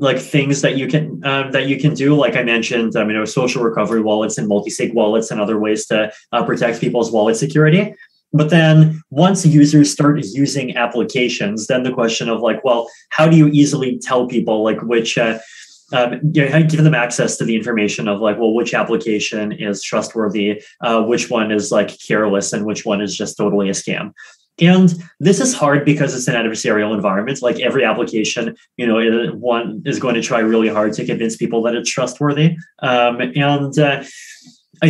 like things that you can do, like I mentioned, social recovery wallets and multi-sig wallets and other ways to protect people's wallet security. But then once users start using applications, then the question of like, well, how do you easily tell people like which how do you give them access to the information of like, well, which application is trustworthy, which one is like careless, and which one is just totally a scam. And this is hard because it's an adversarial environment. Like every application, one is going to try really hard to convince people that it's trustworthy. I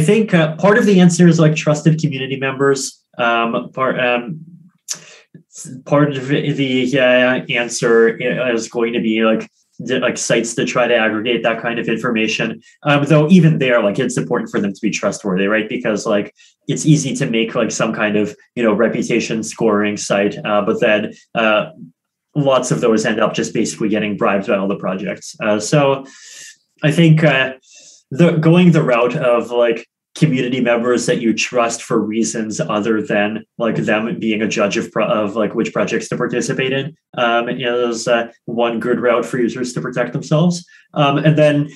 think part of the answer is like trusted community members. Part of the answer is going to be like sites that try to aggregate that kind of information. Though even there, like it's important for them to be trustworthy, right? Because like it's easy to make like some kind of, reputation scoring site, but then lots of those end up just basically getting bribed by all the projects. So I think going the route of like community members that you trust for reasons other than like them being a judge of like which projects to participate in is one good route for users to protect themselves. And then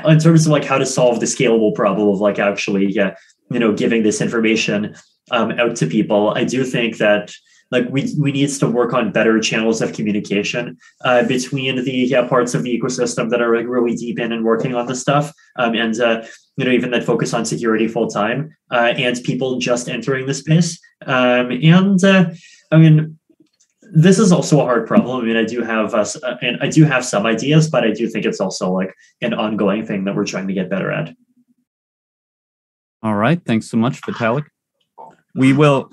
in terms of like how to solve the scalable problem of like actually giving this information, out to people. I do think that like we needs to work on better channels of communication between the parts of the ecosystem that are like really deep in and working on this stuff, and even that focus on security full time, and people just entering the space. I mean, this is also a hard problem. I mean, I do have some ideas, but I do think it's also like an ongoing thing that we're trying to get better at. All right, thanks so much, Vitalik. We will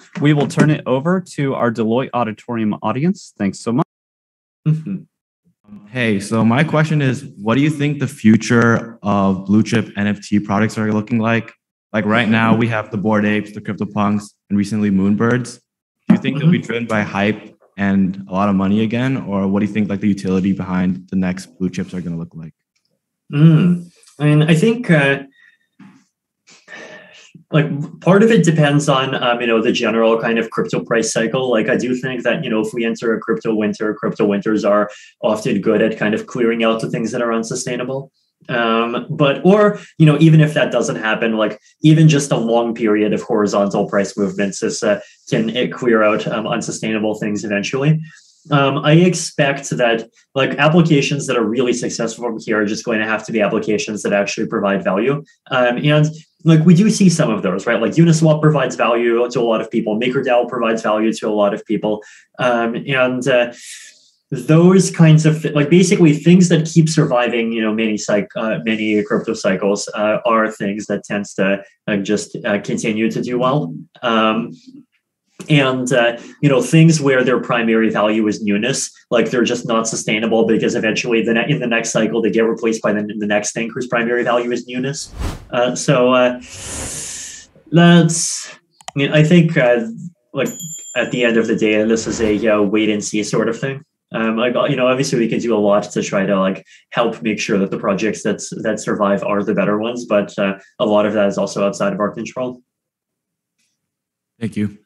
turn it over to our Deloitte Auditorium audience. Thanks so much. Hey, so my question is, what do you think the future of blue chip NFT products are looking like? Like right now, we have the Bored Apes, the CryptoPunks, and recently Moonbirds. Do you think they'll be driven by hype and a lot of money again, or what do you think like the utility behind the next blue chips are going to look like? I mean, I think. Like part of it depends on the general kind of crypto price cycle. Like I do think that if we enter a crypto winters are often good at kind of clearing out the things that are unsustainable. Even if that doesn't happen, like even just a long period of horizontal price movements can clear out unsustainable things eventually. I expect that like applications that are really successful from here are just going to have to be applications that actually provide value. And like we do see some of those, right? Like Uniswap provides value to a lot of people. MakerDAO provides value to a lot of people. Those kinds of like basically things that keep surviving, many crypto cycles are things that tends to just continue to do well. Things where their primary value is newness, like they're just not sustainable because eventually in the next cycle they get replaced by the next thing whose primary value is newness. I think like at the end of the day, this is a wait and see sort of thing. Obviously we can do a lot to try to like help make sure that the projects that survive are the better ones, but a lot of that is also outside of our control. Thank you.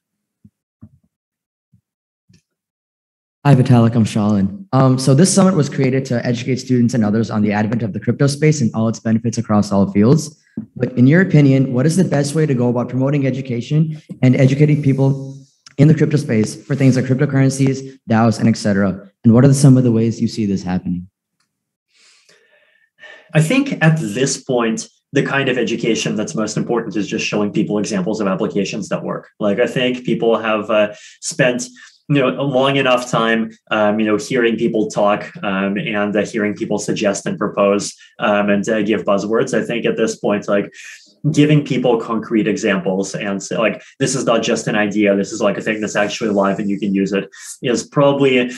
Hi, Vitalik, I'm Shalin. So this summit was created to educate students and others on the advent of the crypto space and all its benefits across all fields. But in your opinion, what is the best way to go about promoting education and educating people in the crypto space for things like cryptocurrencies, DAOs, and etc.? And what are some of the ways you see this happening? I think at this point, the kind of education that's most important is just showing people examples of applications that work. Like I think people have spent a long enough time, hearing people talk and hearing people suggest and propose and give buzzwords. I think at this point, like giving people concrete examples and say, like, this is not just an idea, this is like a thing that's actually live and you can use it, is probably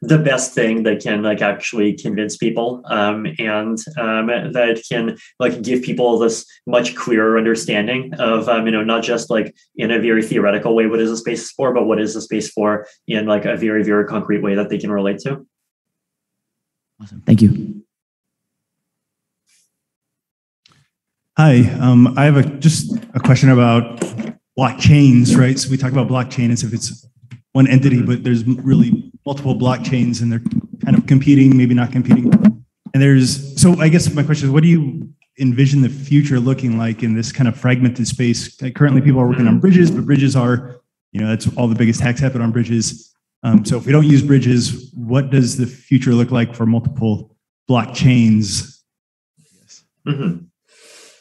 the best thing that can like actually convince people that can like give people this much clearer understanding of not just like in a very theoretical way what is the space for, but what is the space for in like a very, very concrete way that they can relate to. Awesome. Thank you. Hi, I have just a question about blockchains, right? So we talk about blockchain as if it's one entity, but there's really multiple blockchains and they're kind of competing, maybe not competing. And so I guess my question is, what do you envision the future looking like in this kind of fragmented space? Like currently people are working on bridges, but bridges are, that's all the biggest hacks happen on bridges. So if we don't use bridges, what does the future look like for multiple blockchains? Yes. Mm-hmm.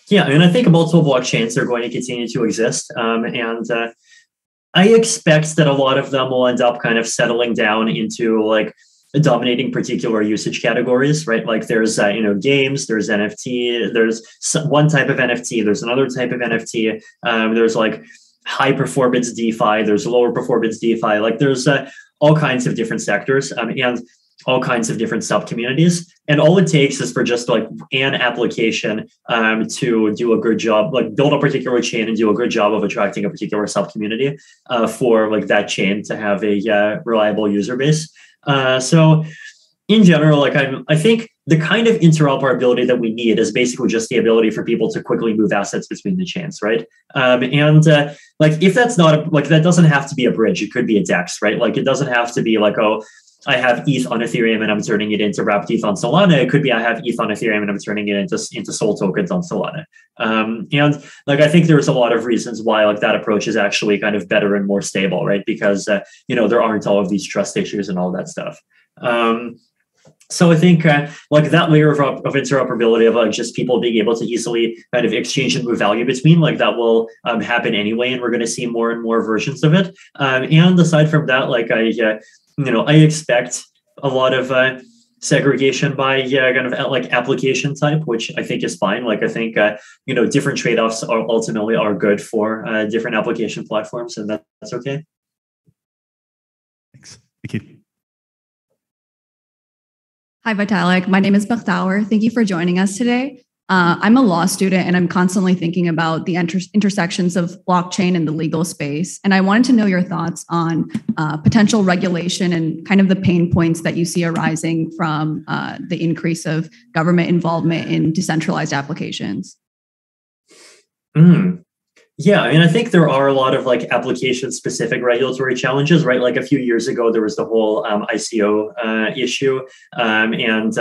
Yeah, I think multiple blockchains are going to continue to exist. I expect that a lot of them will end up kind of settling down into like dominating particular usage categories, right? Like there's, games, there's NFT, there's one type of NFT, there's another type of NFT, there's like high performance DeFi, there's lower performance DeFi, like there's all kinds of different sectors and all kinds of different sub-communities. And all it takes is for just like an application to do a good job, like build a particular chain and do a good job of attracting a particular sub-community for like that chain to have a reliable user base. So in general, like I think the kind of interoperability that we need is basically just the ability for people to quickly move assets between the chains, right? Like if that's not like that doesn't have to be a bridge, it could be a DEX, right? Like it doesn't have to be like, oh, I have ETH on Ethereum and I'm turning it into wrapped ETH on Solana. It could be I have ETH on Ethereum and I'm turning it into Sol tokens on Solana. And like, I think there's a lot of reasons why like that approach is actually kind of better and more stable, right? Because, there aren't all of these trust issues and all that stuff. So I think like that layer of interoperability of like just people being able to easily kind of exchange and move value between, like that will happen anyway, and we're going to see more and more versions of it. And aside from that, like I expect a lot of segregation by kind of like application type, which I think is fine. Like I think different trade-offs are ultimately good for different application platforms, and that's okay. Thanks. Thank you. Hi, Vitalik. My name is Bakhtawar. Thank you for joining us today. I'm a law student and I'm constantly thinking about the intersections of blockchain and the legal space. And I wanted to know your thoughts on potential regulation and kind of the pain points that you see arising from the increase of government involvement in decentralized applications. Yeah, I mean, I think there are a lot of like application-specific regulatory challenges, right? Like a few years ago, there was the whole ICO issue, and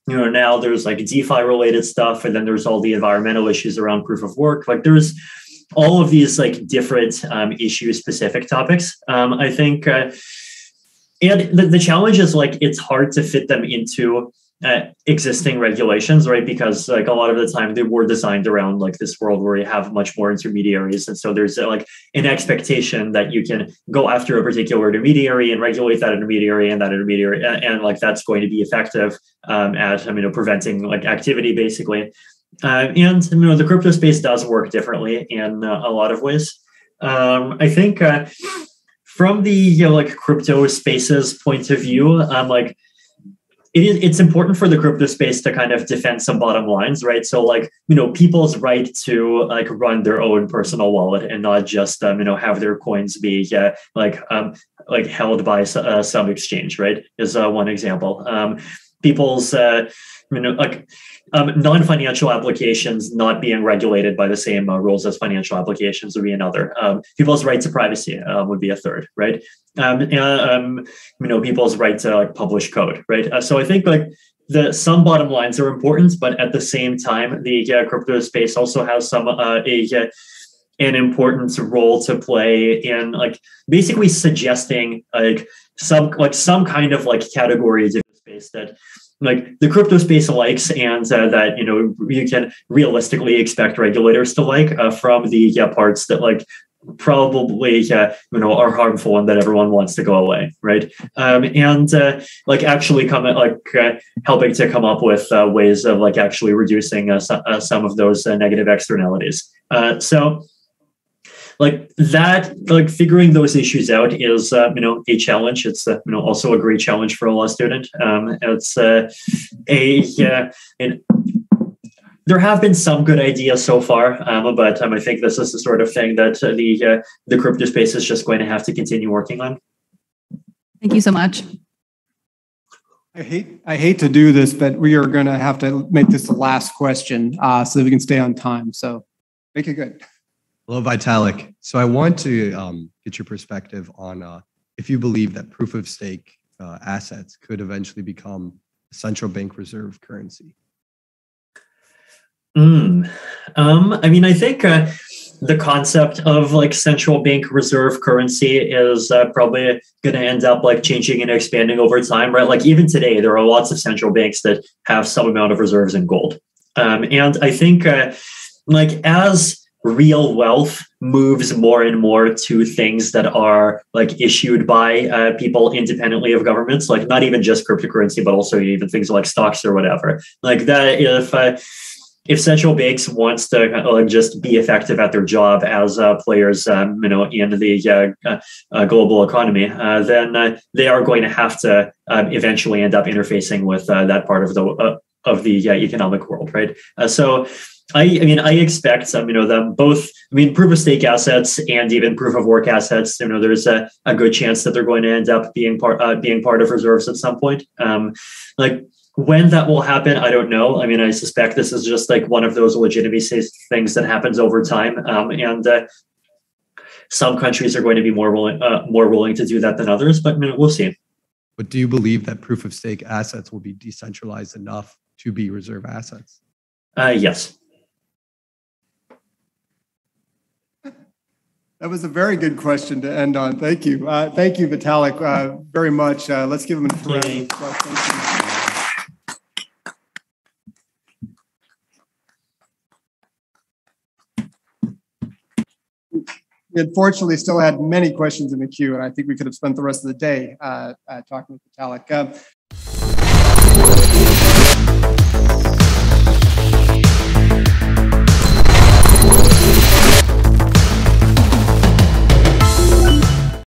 now there's like DeFi-related stuff, and then there's all the environmental issues around proof of work. Like there's all of these like different issue-specific topics. I think, and the challenge is like it's hard to fit them into existing regulations, right? Because like a lot of the time they were designed around like this world where you have much more intermediaries. And so there's like an expectation that you can go after a particular intermediary and regulate that intermediary and and like that's going to be effective at preventing like activity basically. And the crypto space does work differently in a lot of ways. I think from the like crypto space's point of view, like it's important for the crypto space to kind of defend some bottom lines, right? So like, people's right to like run their own personal wallet and not just, have their coins be held by some exchange, right? Is one example. People's, non-financial applications not being regulated by the same rules as financial applications would be another. People's right to privacy would be a third, right? People's right to like publish code, right? So I think like some bottom lines are important, but at the same time, the crypto space also has an important role to play in like basically suggesting some kind of like categories of space that like the crypto space likes, and that you can realistically expect regulators to like from the parts that like probably are harmful and that everyone wants to go away, right? And like actually helping to come up with ways of like actually reducing some of those negative externalities. So like that, like figuring those issues out is, a challenge. It's, also a great challenge for a law student. It's there have been some good ideas so far, but I think this is the sort of thing that the crypto space is just going to have to continue working on. Thank you so much. I hate to do this, but we are going to have to make this the last question so that we can stay on time. So make it good. Hello, Vitalik. So I want to get your perspective on if you believe that proof of stake assets could eventually become a central bank reserve currency. I think the concept of like central bank reserve currency is probably going to end up like changing and expanding over time, right? Like even today, there are lots of central banks that have some amount of reserves in gold. And I think like as real wealth moves more and more to things that are like issued by people independently of governments, like not even just cryptocurrency, but also even things like stocks or whatever. Like that, if central banks wants to like just be effective at their job as players, in the global economy, then they are going to have to eventually end up interfacing with that part of the economic world, right? So I expect them both. Proof of stake assets and even proof of work assets. There's a good chance that they're going to end up being part of reserves at some point. Like when that will happen, I don't know. I suspect this is just like one of those legitimacy things that happens over time, and some countries are going to be more willing to do that than others. But we'll see. but do you believe that proof of stake assets will be decentralized enough to be reserve assets? Yes. That was a very good question to end on. Thank you. Thank you, Vitalik, very much. Let's give him a round of applause. Thank you. We unfortunately still had many questions in the queue, and I think we could have spent the rest of the day talking with Vitalik.